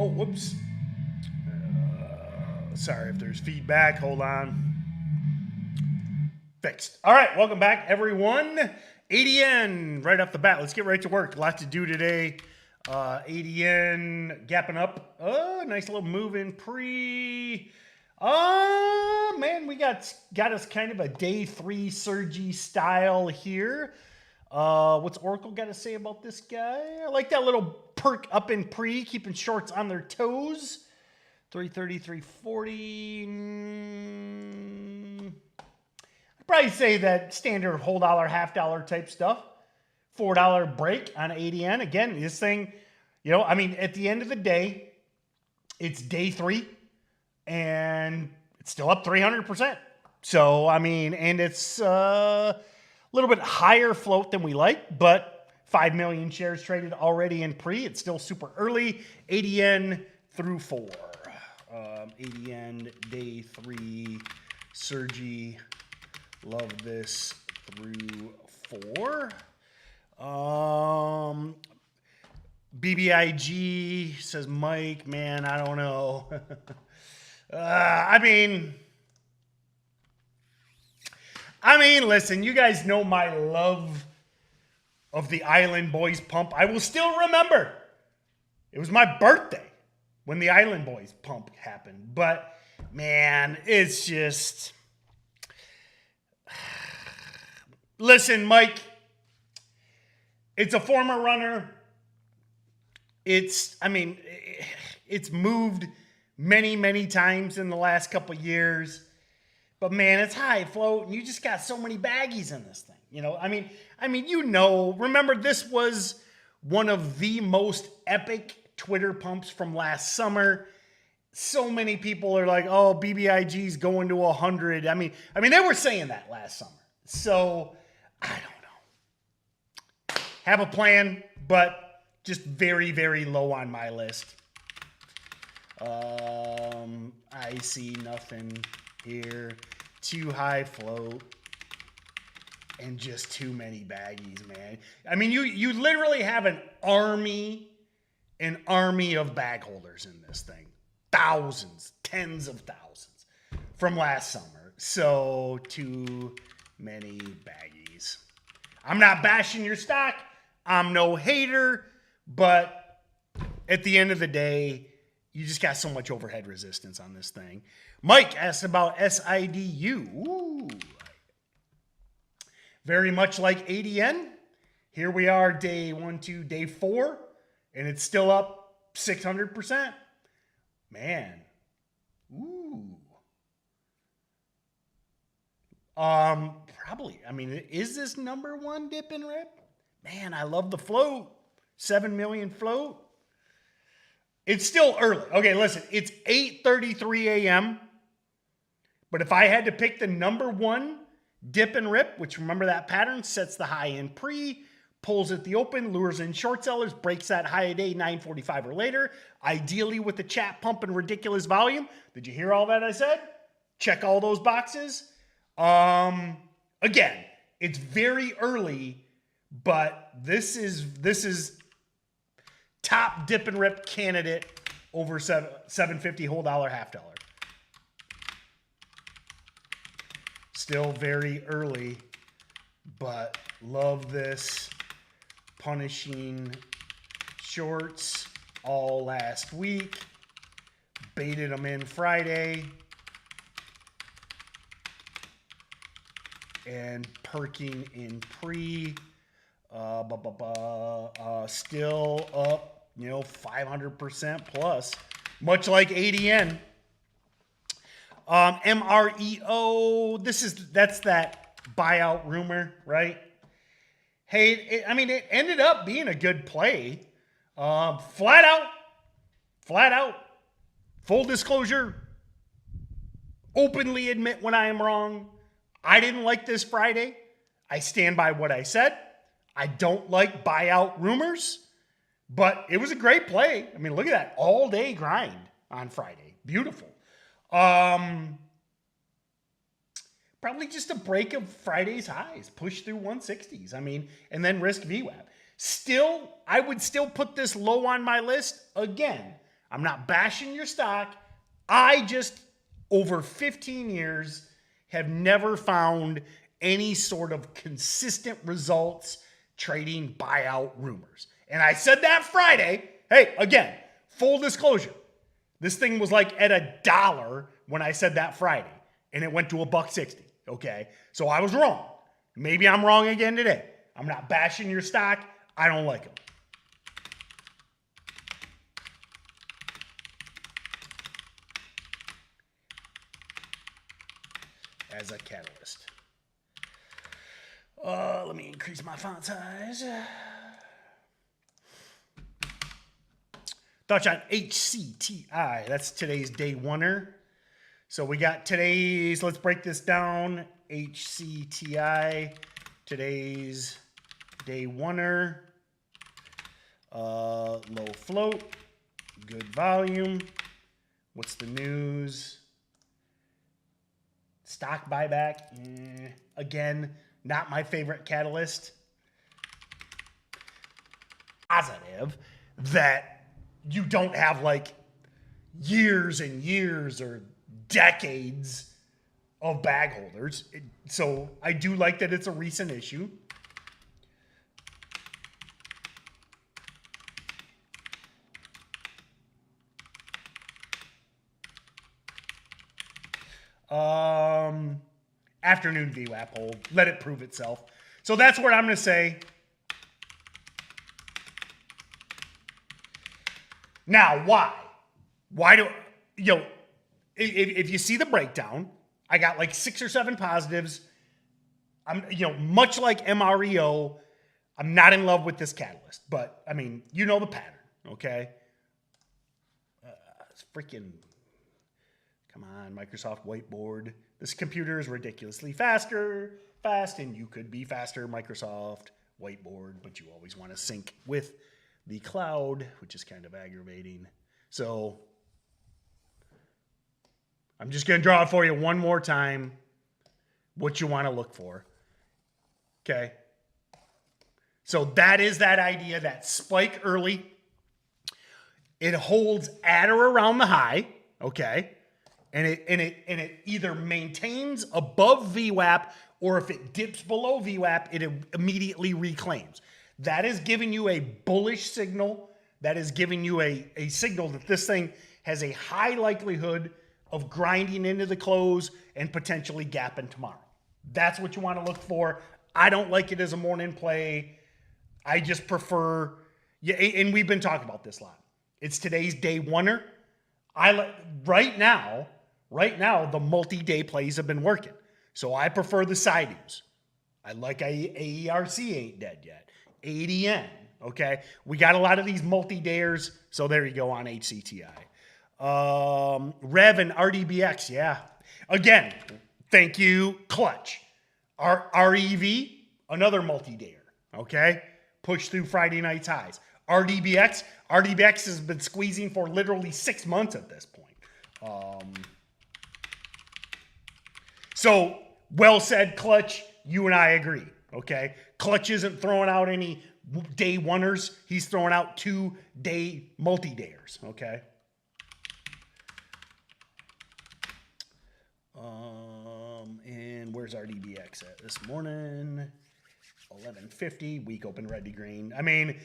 Oh, whoops. Sorry if there's feedback. Hold on. Fixed. All right, welcome back, everyone. ADN, right off the bat. Let's get right to work. A lot to do today. ADN gapping up. Oh, nice little move in pre. Man, we got us kind of a day 3 surgy style here. What's Oracle got to say about this guy? I like that little perk up in pre, keeping shorts on their toes. 330, 340. I'd probably say that standard whole dollar, half dollar type stuff. $4 break on ADN. Again, this thing, you know, I mean, at the end of the day, it's day 3 and it's still up 300%. So, I mean, and it's a little bit higher float than we like, but 5 million shares traded already in pre. It's still super early. ADN through 4. ADN day 3, surgy, love this through 4. BBIG says Mike, man, I don't know. I mean, listen, you guys know my love of the Island Boys pump. I will still remember. It was my birthday when the Island Boys pump happened. But, man, it's just... Listen, Mike, it's a former runner. It's moved many, many times in the last couple of years. But, man, it's high float, and you just got so many baggies in this thing. You know, remember this was one of the most epic Twitter pumps from last summer. So many people are like, oh, BBIG's going to 100. I mean, they were saying that last summer. So, I don't know. Have a plan, but just very, very low on my list. I see nothing here. Too high float. And just too many baggies, man. I mean, you literally have an army of bag holders in this thing. Thousands, tens of thousands from last summer. So, too many baggies. I'm not bashing your stock. I'm no hater. But at the end of the day, you just got so much overhead resistance on this thing. Mike asked about SIDU. Ooh. Very much like ADN. Here we are, day 1, 2, day 4. And it's still up 600%. Man. Ooh. Probably. I mean, is this number 1 dip and rip? Man, I love the float. 7 million float. It's still early. Okay, listen. It's 8:33 a.m. But if I had to pick the number 1 dip and rip, which remember that pattern, sets the high in pre, pulls at the open, lures in short sellers, breaks that high a day 9:45 or later, ideally with the chat pump and ridiculous volume. Did you hear all that I said? Check all those boxes. Again, it's very early, but this is top dip and rip candidate over 750 whole dollar, half dollar. Still very early, but love this. Punishing shorts all last week. Baited them in Friday. And perking in pre. Still up, 500% plus. Much like ADN. MREO, that's that buyout rumor, right? Hey, it ended up being a good play. Flat out, full disclosure, openly admit when I am wrong. I didn't like this Friday. I stand by what I said. I don't like buyout rumors, but it was a great play. I mean, look at that all day grind on Friday. Beautiful. Probably just a break of Friday's highs, push through 160s. And then risk VWAP. Still, I would still put this low on my list. Again, I'm not bashing your stock. I just, over 15 years, have never found any sort of consistent results trading buyout rumors. And I said that Friday. Hey, again, full disclosure. This thing was like at $1 when I said that Friday, and it went to $1.60. Okay, so I was wrong. Maybe I'm wrong again today. I'm not bashing your stock. I don't like them. As a catalyst. Let me increase my font size. Touch on HCTI. That's today's day oneer. So we got today's, let's break this down. HCTI, today's day oneer. Low float, good volume. What's the news? Stock buyback. Again, not my favorite catalyst. Positive that you don't have like years and years or decades of bag holders. So I do like that it's a recent issue. Afternoon VWAP hold. Let it prove itself. So that's what I'm going to say. Now, why? Why do, if you see the breakdown, I got like 6 or 7 positives. I'm, much like MREO, I'm not in love with this catalyst, but I mean, you know the pattern, okay? It's freaking, come on, Microsoft Whiteboard. This computer is ridiculously fast, and you could be faster, Microsoft Whiteboard, but you always want to sync with the cloud, which is kind of aggravating. So I'm just going to draw it for you one more time, what you want to look for. Okay. So that is that idea, that spike early. It holds at or around the high. Okay. And it either maintains above VWAP, or if it dips below VWAP, it immediately reclaims. That is giving you a bullish signal. That is giving you a signal that this thing has a high likelihood of grinding into the close and potentially gapping tomorrow. That's what you want to look for. I don't like it as a morning play. I just prefer, and we've been talking about this a lot. It's today's day oneer. Right now, the multi-day plays have been working. So I prefer the SIDUs. I like AERC ain't dead yet. ADN, okay? We got a lot of these multi-dayers, so there you go on HCTI. Rev and RDBX, yeah. Again, thank you, Clutch. REV, another multi-dayer, okay? Push through Friday night's highs. RDBX has been squeezing for literally 6 months at this point. So, well said, Clutch. You and I agree, okay? Clutch isn't throwing out any day oneers. He's throwing out 2-day multi-dayers, okay? And where's RDBX at this morning? 1150, week open red to green. I mean,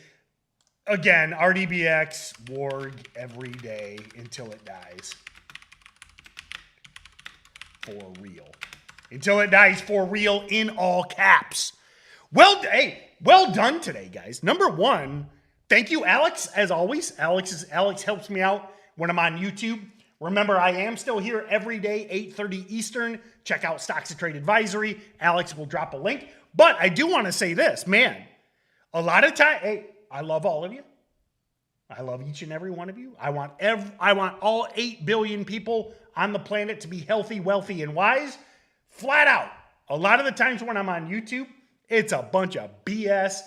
again, RDBX, warg every day until it dies. For real. Until it dies for real in all caps. Well done today, guys. Number one, thank you, Alex, as always. Alex helps me out when I'm on YouTube. Remember, I am still here every day, 8:30 Eastern. Check out StocksToTrade Advisory. Alex will drop a link. But I do want to say this, man. A lot of time, hey, I love all of you. I love each and every one of you. I want all 8 billion people on the planet to be healthy, wealthy, and wise. Flat out. A lot of the times when I'm on YouTube, it's a bunch of BS,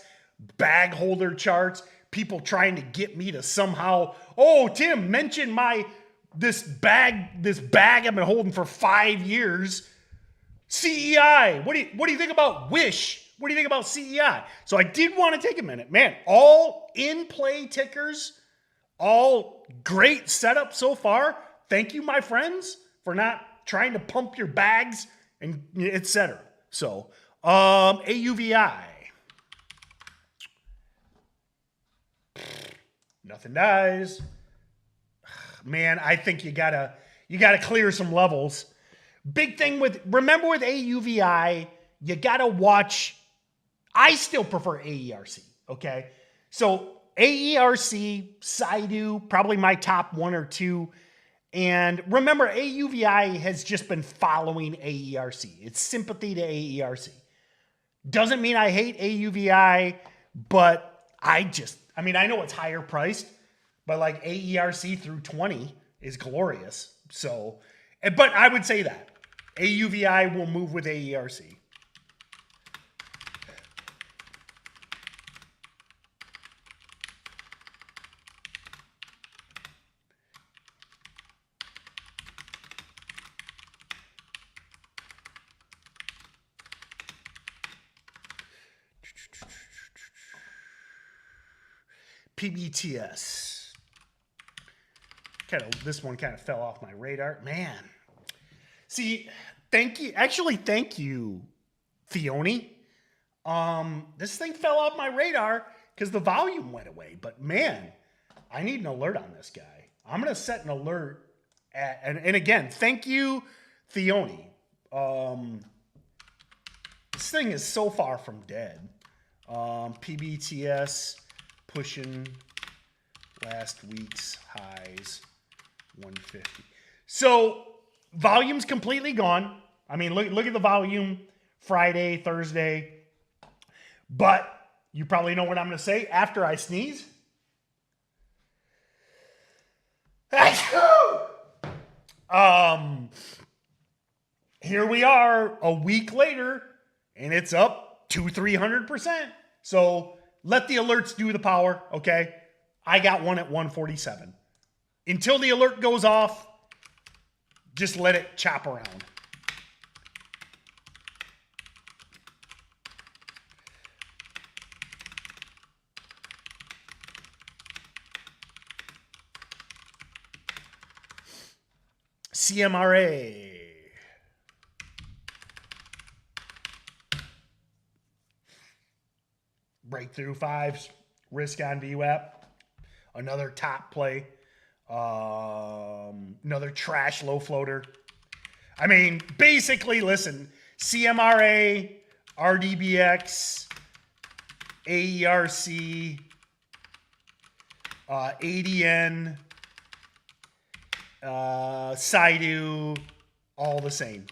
bag holder charts, people trying to get me to somehow, oh, Tim, mention this bag I've been holding for 5 years. CEI. What do you think about Wish? What do you think about CEI? So I did want to take a minute. Man, all in play tickers All great setup so far. Thank you, my friends, for not trying to pump your bags and etc. So, AUVI. Nothing dies. Man, I think you gotta clear some levels. Big thing remember with AUVI, you gotta watch. I still prefer AERC. Okay, so AERC, SIDU, probably my top one or two. And remember, AUVI has just been following AERC. It's sympathy to AERC. Doesn't mean I hate AUVI, but I know it's higher priced, but like AERC through 20 is glorious. So, but I would say that AUVI will move with AERC. PBTS. This one kind of fell off my radar. Man. See, thank you, Theoni. This thing fell off my radar because the volume went away. But man, I need an alert on this guy. I'm going to set an alert. And again, thank you, Theoni. This thing is so far from dead. PBTS pushing last week's highs, 150. So volume's completely gone. I mean, look at the volume Friday, Thursday. But you probably know what I'm going to say after I sneeze. Here we are a week later, and it's up 200-300%. So let the alerts do the power, okay? I got one at 147. Until the alert goes off, just let it chop around. CMRA. Breakthrough fives, risk on VWAP, another top play, another trash low floater. I mean, basically, listen, CMRA, RDBX, AERC, ADN, SIDU, all the same.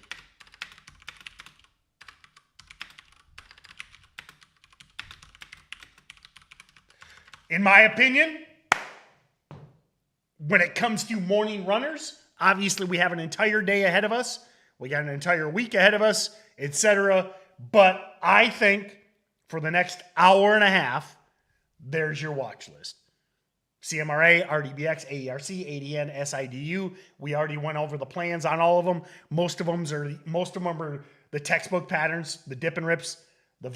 In my opinion, when it comes to morning runners, obviously we have an entire day ahead of us. We got an entire week ahead of us, etc. But I think for the next hour and a half, there's your watch list. CMRA, RDBX, AERC, ADN, SIDU. We already went over the plans on all of them. Most of them are the textbook patterns, the dip and rips, the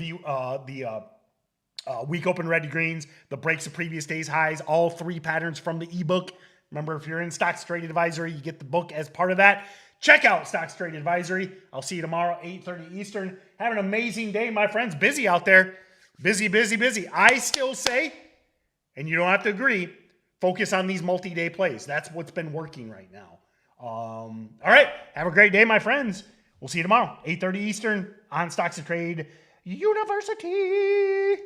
week open red to greens, the breaks of previous day's highs, all three patterns from the ebook. Remember, if you're in StocksToTrade Advisory, you get the book as part of that. Check out StocksToTrade Advisory. I'll see you tomorrow, 8:30 Eastern. Have an amazing day, my friends. Busy out there. Busy, busy, busy. I still say, and you don't have to agree, focus on these multi-day plays. That's what's been working right now. All right. Have a great day, my friends. We'll see you tomorrow, 8:30 Eastern on StocksToTrade University.